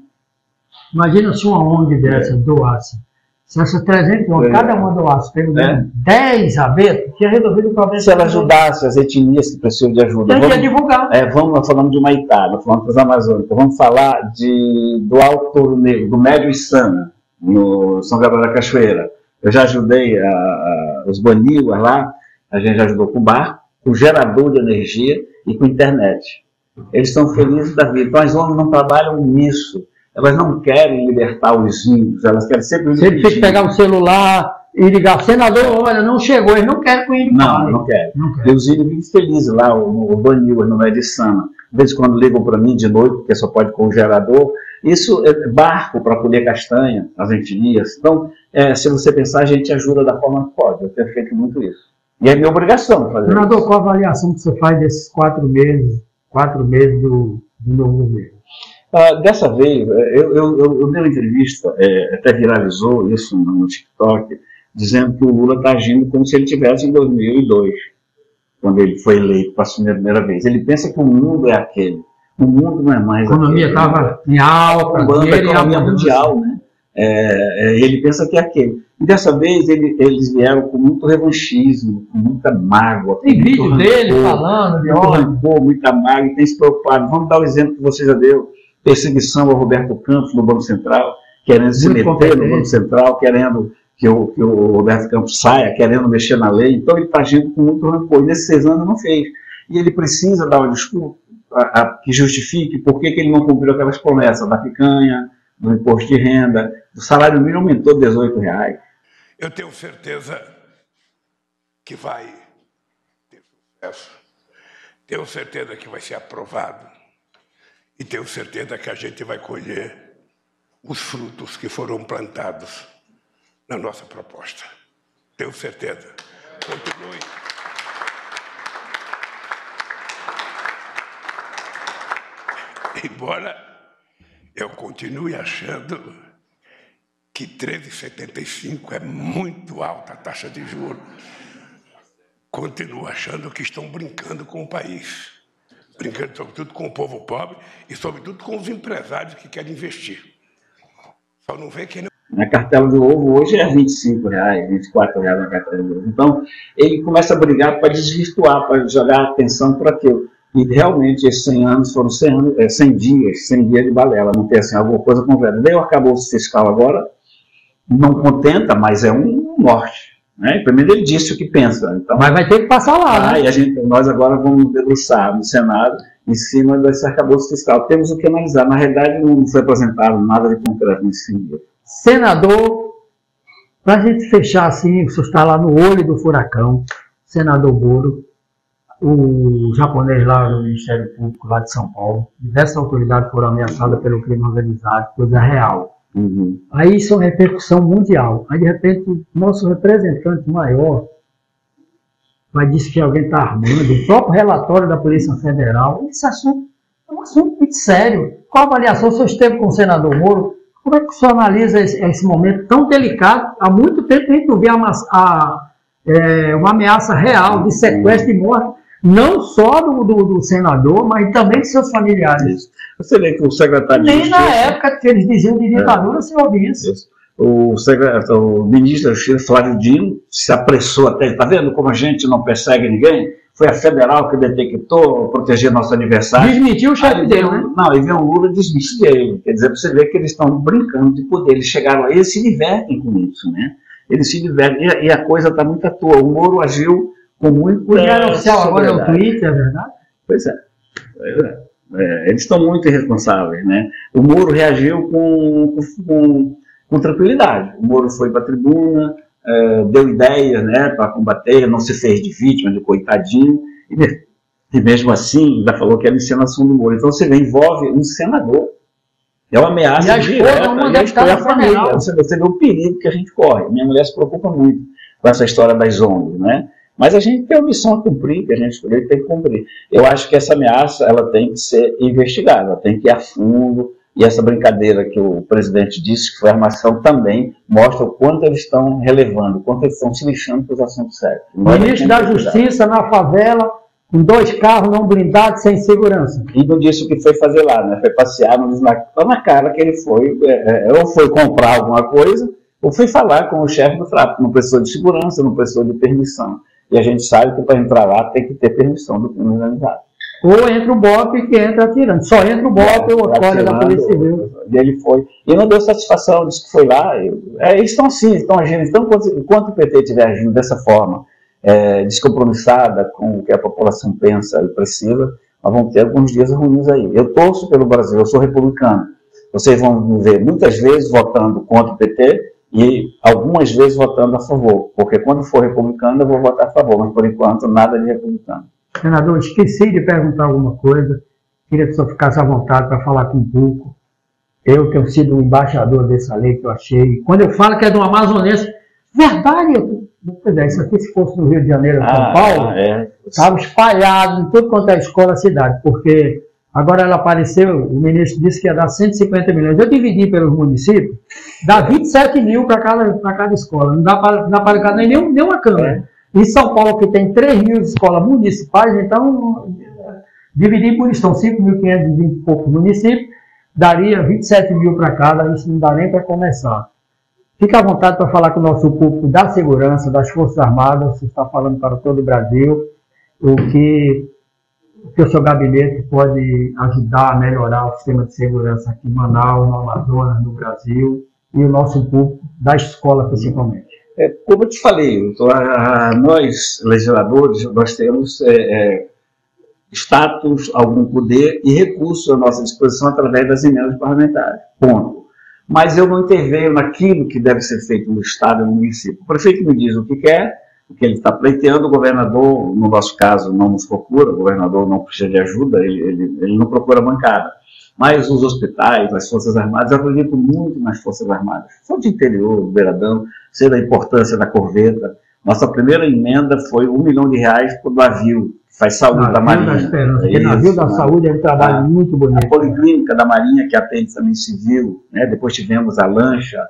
[SPEAKER 1] Imagina se uma ONG dessa doasse. Se essas 300 cada uma doasse, pelo menos 10 rabetos, tinha resolvido o problema.
[SPEAKER 2] Se ela ajudasse as etnias que precisam de ajuda.
[SPEAKER 1] Tem que divulgar.
[SPEAKER 2] Nós falamos de Humaitá, nós falamos das Amazônicas, vamos falar do Alto Touro Negro, do Médio Içana, no São Gabriel da Cachoeira. Eu já ajudei os Baniuas lá, a gente já ajudou com o barco, com o gerador de energia e com a internet. Eles estão felizes da vida. Então as ONGs não trabalham nisso. Elas não querem libertar os índios, elas querem sempre...
[SPEAKER 1] Se ele tem que pegar o celular e ligar, senador, olha, não chegou, eles não querem que o índio fale.
[SPEAKER 2] Não querem. E os índios vivem felizes lá, o Baniuas, no Médio Içana. De vez em quando ligam para mim de noite, porque só pode com o gerador. Isso é barco para colher castanha, as etnias. Então, se você pensar, a gente ajuda da forma que pode. Eu tenho feito muito isso. E é minha obrigação fazer
[SPEAKER 1] senador, qual a avaliação que você faz desses 4 meses do novo governo?
[SPEAKER 2] Dessa vez, eu dei uma entrevista, até viralizou isso no TikTok, dizendo que o Lula está agindo como se ele estivesse em 2002, quando ele foi eleito para assumir a primeira vez. Ele pensa que o mundo é aquele. O mundo não é mais aquele.
[SPEAKER 1] A economia estava em alta,
[SPEAKER 2] a economia mundial, né? Ele pensa que é aquele. E dessa vez eles vieram com muito revanchismo, com muita mágoa.
[SPEAKER 1] Tem vídeo dele falando de
[SPEAKER 2] rancor, muita mágoa, e tem se preocupado. Vamos dar o exemplo que você já deu. Perseguição ao Roberto Campos no Banco Central, querendo se meter no Banco Central, querendo que o Roberto Campos saia, querendo mexer na lei. Então ele está agindo com muito rancor. E nesses 6 anos não fez. E ele precisa dar uma desculpa que justifique por que ele não cumpriu aquelas promessas da picanha, do imposto de renda, do salário mínimo aumentou R$18.
[SPEAKER 5] Eu tenho certeza que vai ter sucesso. Tenho certeza que vai ser aprovado. E tenho certeza que a gente vai colher os frutos que foram plantados na nossa proposta. Tenho certeza. Continue. Embora eu continue achando que 13,75 é muito alta a taxa de juros, continuo achando que estão brincando com o país. Brincando sobretudo com o povo pobre e sobretudo com os empresários que querem investir. Só não vê que...
[SPEAKER 2] A cartela do ovo hoje é R$25, R$24 na cartela do ovo. Então, ele começa a brigar para desvirtuar, para jogar a atenção para aquilo. E realmente esses 100 anos foram 100 dias de balela, não ter assim, alguma coisa concreta. Daí acabou o fiscal agora, não contenta, mas é um norte. Né? Primeiro ele disse o que pensa. Então,
[SPEAKER 1] mas vai ter que passar lá, né?
[SPEAKER 2] E nós agora vamos debruçar no Senado em cima desse arcabouço fiscal. Temos o que analisar. Na realidade, não foi apresentado nada de concreto nesse sentido.
[SPEAKER 1] Senador, para a gente fechar assim, você está lá no olho do furacão, senador Moro, o japonês lá no Ministério Público, lá de São Paulo, diversas autoridades foram ameaçadas pelo crime organizado, coisa real.
[SPEAKER 2] Uhum.
[SPEAKER 1] Aí isso é uma repercussão mundial. Aí, de repente, o nosso representante maior vai dizer que alguém está armando, o próprio relatório da Polícia Federal. Esse assunto é um assunto muito sério. Qual a avaliação? O senhor esteve com o senador Moro? Como é que o senhor analisa esse momento tão delicado? Há muito tempo a gente não vê uma ameaça real de sequestro e morte, não só do senador, mas também de seus familiares.
[SPEAKER 2] Você vê que o secretário de Justiça...
[SPEAKER 1] Nem na época que eles diziam de ditadura se ouvia isso.
[SPEAKER 2] O ministro da Justiça, Flávio Dino, se apressou até... Está vendo como a gente não persegue ninguém? Foi a federal que detectou proteger nosso aniversário.
[SPEAKER 1] Desmentiu o chefe dele, né?
[SPEAKER 2] Não, e vem o Lula desmentir ele. Quer dizer, você vê que eles estão brincando de poder. Eles chegaram aí, eles se divertem com isso, né? Eles se divertem. E a coisa está muito à toa. O Moro agiu com muito...
[SPEAKER 1] O Diário Oficial agora é o Twitter, é verdade?
[SPEAKER 2] Pois é. Eles estão muito irresponsáveis, né? O Moro reagiu com tranquilidade. O Moro foi para a tribuna, deu ideia, né, para combater, não se fez de vítima, de coitadinho, e mesmo assim ainda falou que era encenação do Moro. Então você vê, envolve um senador. É uma ameaça direta.
[SPEAKER 1] Uma deputada
[SPEAKER 2] família. Você vê o perigo que a gente corre. Minha mulher se preocupa muito com essa história das ONGs, né? Mas a gente tem uma missão a cumprir, que a gente escolheu e tem que cumprir. Eu acho que essa ameaça ela tem que ser investigada, ela tem que ir a fundo, e essa brincadeira que o presidente disse, que foi armação, também mostra o quanto eles estão relevando, o quanto eles estão se lixando para os assuntos sérios.
[SPEAKER 1] O ministro da Justiça na favela, com 2 carros não blindados, sem segurança.
[SPEAKER 2] E não disse o que foi fazer lá, né? Foi passear, não disse na cara que ele foi, ou foi comprar alguma coisa, ou foi falar com o chefe do tráfico, não precisou de segurança, não precisou de permissão. E a gente sabe que para entrar lá tem que ter permissão do crime organizado.
[SPEAKER 1] Ou entra o BOP que entra atirando. Só entra o BOP ou a colega da Polícia Civil.
[SPEAKER 2] E ele foi. E não deu satisfação, disse que foi lá. Eles estão assim, estão agindo. Então, enquanto o PT estiver agindo dessa forma, descompromissada com o que a população pensa e precisa, nós vamos ter alguns dias ruins aí. Eu torço pelo Brasil, eu sou republicano. Vocês vão me ver muitas vezes votando contra o PT, e algumas vezes votando a favor, porque quando for republicano eu vou votar a favor, mas por enquanto nada de republicano.
[SPEAKER 1] Senador, esqueci de perguntar alguma coisa, queria que o senhor ficasse à vontade para falar com o público. Eu tenho sido um embaixador dessa lei que eu achei, quando eu falo que é de um amazonense, verdade, pois é, isso aqui se fosse no Rio de Janeiro ou São Paulo, estava espalhado em tudo quanto é escola, cidade, porque agora ela apareceu, o ministro disse que ia dar 150 milhões. Eu dividi pelos municípios, dá 27 mil para cada escola. Não dá para nenhuma Câmara. Em São Paulo, que tem 3 mil escolas municipais, então, dividir por isso, são 5.520 e poucos municípios, daria 27 mil para cada, isso não dá nem para começar. Fica à vontade para falar com o nosso público da segurança, das Forças Armadas, você está falando para todo o Brasil, o que o seu gabinete pode ajudar a melhorar o sistema de segurança aqui em Manaus, no Amazonas, no Brasil, e o nosso público da escola principalmente.
[SPEAKER 2] Como eu te falei, nós, legisladores, nós temos status, algum poder e recursos à nossa disposição através das emendas parlamentares. Ponto. Mas eu não intervenho naquilo que deve ser feito no Estado e no município. O prefeito me diz o que quer, o que ele está pleiteando, o governador, no nosso caso, não nos procura, o governador não precisa de ajuda, ele não procura bancada. Mas os hospitais, as Forças Armadas, eu acredito muito nas Forças Armadas. Sou de interior, do Beiradão, sei da importância da corveta. Nossa primeira emenda foi R$1 milhão para o navio, que faz saúde da Marinha.
[SPEAKER 1] O navio da saúde é um trabalho muito bonito.
[SPEAKER 2] A Policlínica da Marinha, que atende também civil, né? Depois tivemos a lancha.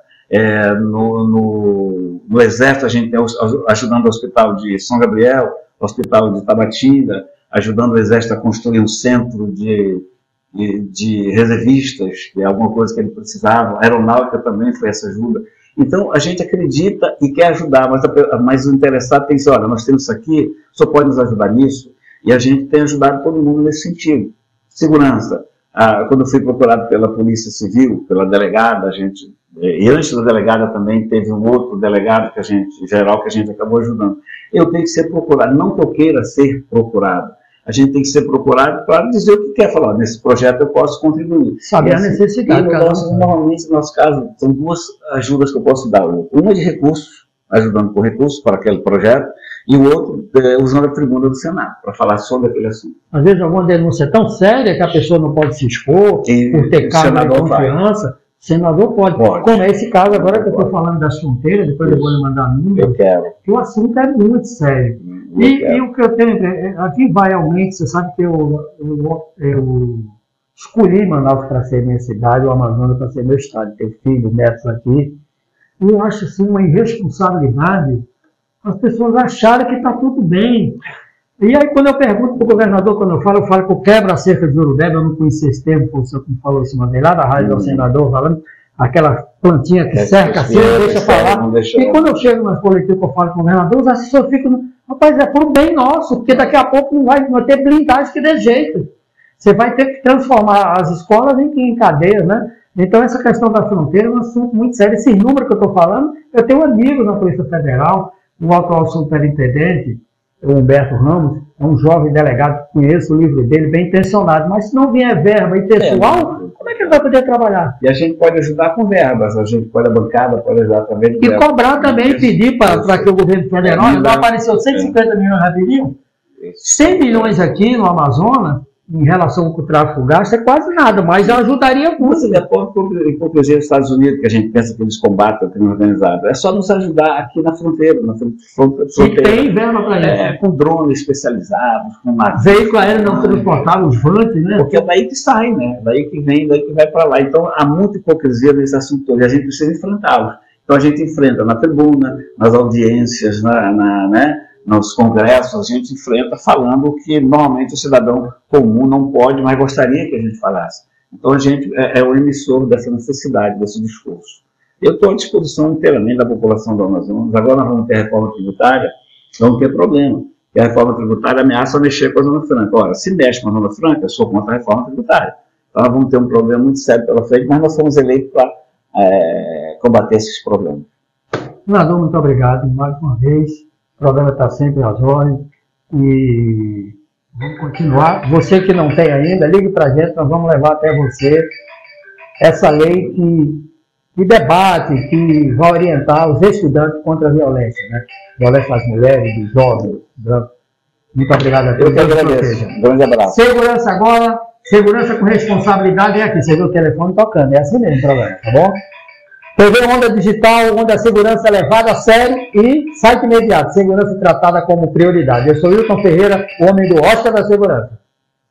[SPEAKER 2] No Exército, a gente tem ajudando o Hospital de São Gabriel, o Hospital de Tabatinga, ajudando o Exército a construir um centro de reservistas, que é alguma coisa que ele precisava. A aeronáutica também foi essa ajuda. Então, a gente acredita e quer ajudar, mas o interessado tem que dizer, olha, nós temos isso aqui, só pode nos ajudar nisso, e a gente tem ajudado todo mundo nesse sentido. Segurança. Quando eu fui procurado pela Polícia Civil, pela delegada, a gente E antes da delegada também teve um outro delegado que a gente acabou ajudando. Eu tenho que ser procurado, não que eu queira ser procurado. A gente tem que ser procurado para dizer o que quer falar. Nesse projeto eu posso contribuir.
[SPEAKER 1] Saber a necessidade.
[SPEAKER 2] Normalmente, no nosso caso, são duas ajudas que eu posso dar. Uma de recursos, ajudando com recursos para aquele projeto, e o outro usando a tribuna do Senado, para falar sobre aquele assunto.
[SPEAKER 1] Às vezes alguma denúncia tão séria que a pessoa não pode se expor,
[SPEAKER 2] e
[SPEAKER 1] por ter cargo de confiança. O senador pode. Como é esse caso agora que eu estou falando das fronteiras, depois eu vou lhe mandar número.
[SPEAKER 2] Eu quero.
[SPEAKER 1] Que o assunto é muito sério. E o que eu tenho, aqui vai realmente, você sabe que eu escolhi Manaus para ser minha cidade, o Amazonas para ser meu estado, tenho filhos, netos aqui. E eu acho assim uma irresponsabilidade as pessoas acharem que está tudo bem. E aí quando eu pergunto para o governador, quando eu falo que eu quebro a cerca de Urubeba, eu não conhecia esse termo, o senhor que me falou isso uma vez lá da rádio do senador, falando aquela plantinha que cerca assim, não deixa falar. E quando eu chego nas coletivas que eu falo com o governador, os assessores ficam, rapaz, é por bem nosso, porque daqui a pouco não vai ter blindagem que dê jeito. Você vai ter que transformar as escolas em cadeias, né? Então essa questão da fronteira é um assunto muito sério. Esse número que eu estou falando, eu tenho amigos na Polícia Federal, o atual superintendente, o Humberto Ramos, é um jovem delegado, conheço o livro dele, bem intencionado, mas se não vier verba e pessoal, como é que ele vai poder trabalhar?
[SPEAKER 2] E a gente pode ajudar com verbas, a gente pode, a bancada pode ajudar também.
[SPEAKER 1] E cobrar também, pedir para que o governo federal, não apareceu 150 milhões rapidinho? 100 milhões aqui no Amazonas, em relação com o tráfico gasto, é quase nada, mas ajudaria muito.
[SPEAKER 2] Você vê a hipocrisia dos Estados Unidos, que a gente pensa que eles combatem o crime organizado. É só nos ajudar aqui na fronteira.
[SPEAKER 1] E tem verba para isso.
[SPEAKER 2] Com drones especializados, com
[SPEAKER 1] veículo aéreo não transportável, os vantes, né?
[SPEAKER 2] Porque é daí que sai, né? Daí que vem, daí que vai para lá. Então há muita hipocrisia nesse assunto todo, e a gente precisa enfrentá-los. Então a gente enfrenta na tribuna, nas audiências, nos congressos, a gente enfrenta falando o que normalmente o cidadão comum não pode, mas gostaria que a gente falasse. Então a gente é o emissor dessa necessidade, desse discurso. Eu estou à disposição inteiramente da população do Amazonas. Agora nós vamos ter a reforma tributária, vamos ter problema. E a reforma tributária ameaça mexer com a Zona Franca. Ora, se mexe com a Zona Franca, eu sou contra a reforma tributária. Então nós vamos ter um problema muito sério pela frente, mas nós fomos eleitos para combater esses problemas.
[SPEAKER 1] Senador, muito obrigado mais uma vez. O programa está sempre às ordens e vamos continuar. Você que não tem ainda, ligue para a gente, nós vamos levar até você essa lei que debate, que vai orientar os estudantes contra a violência, né? Violência às mulheres, dos jovens, brancos. Muito obrigado a todos.
[SPEAKER 2] Eu que agradeço. Um grande abraço.
[SPEAKER 1] Segurança agora, segurança com responsabilidade é aqui. Você viu o telefone tocando, é assim mesmo o programa, tá bom? TV Onda Digital, onde a segurança é levada a sério e site imediato, segurança tratada como prioridade. Eu sou Wilton Ferreira, o homem do Oscar da Segurança.